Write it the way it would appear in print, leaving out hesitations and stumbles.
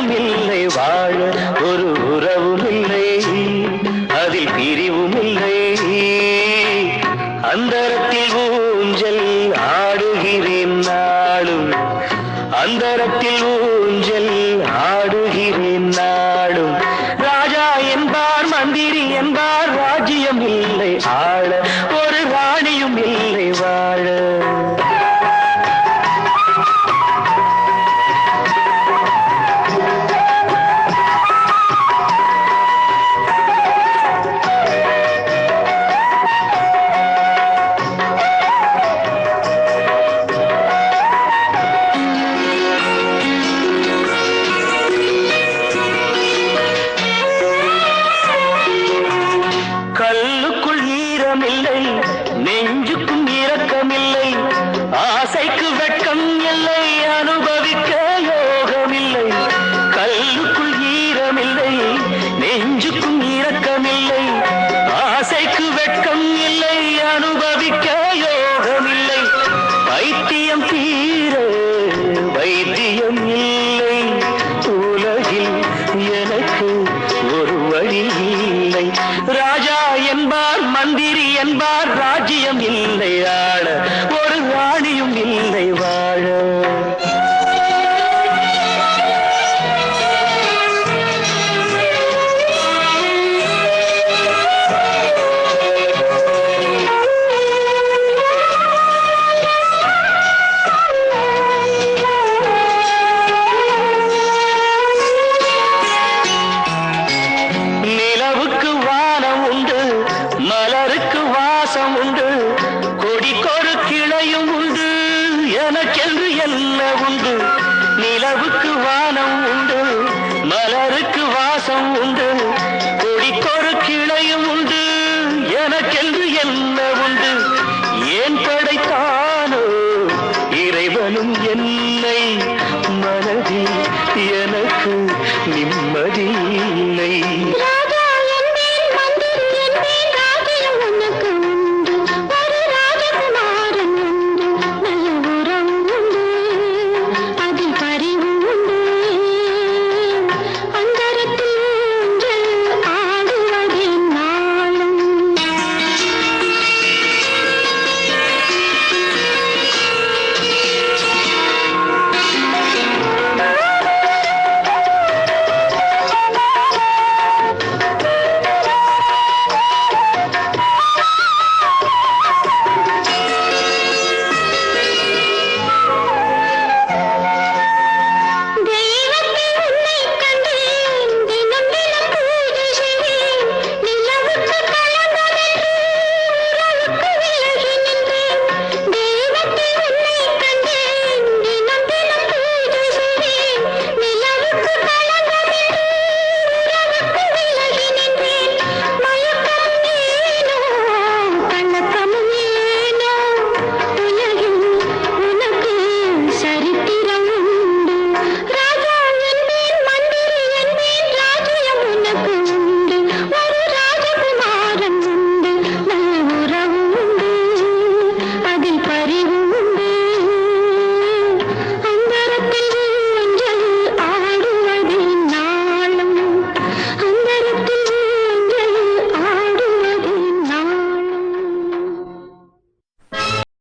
ராணியும் இல்லை வாழ ஒரு உறவும் இல்லை அதில் பிரிவும் இல்லை அந்தரத்தில் ஊஞ்சல் ஆடுகிறேன் நாளும் அந்தரத்தில் ஊஞ்சல் ஆடுகிறேன் நாளும் ராஜா என்பார் மந்திரி என்பார் ராஜ்யம் இல்லை ஆள ஒரு ராணியும் இல்லை வாழ கல்லுக்குள் ஈரமில்லை நெஞ்சுக்கும் இரக்கமில்லை ஆசைக்கு வெட்கம் இல்லை அனுபவிக்க யோகமில்லை கல்லுக்குள் ஈரமில்லை நெஞ்சுக்கும் இரக்கமில்லை ஆசைக்கு வெட்கம் இல்லை அனுபவிக்க யோகமில்லை வைத்தியம் தீர வைத்தியம் இல்லை உலகில் எனக்கு ஒரு வழி இல்லை ராஜா என்பார் மந்திரி என்பார் ராஜ்யம் இல்லை ஆள ஒரு ராணியும் இல்லை வாழ நிலவுக்கு வானம் உண்டு மலருக்கு வாசம் உண்டு கொடிக்கொரு கிளையும் உண்டு எனக்கென்று என்ன உண்டு நிலவுக்கு வானம் உண்டு மலருக்கு வாசம் உண்டு கொடிக்கொரு கிளையும் உண்டு எனக்கென்று என்ன உண்டு ஏன் படைத்தானோ இறைவனும் என்னை மனதில் எனக்கு நிம்மதி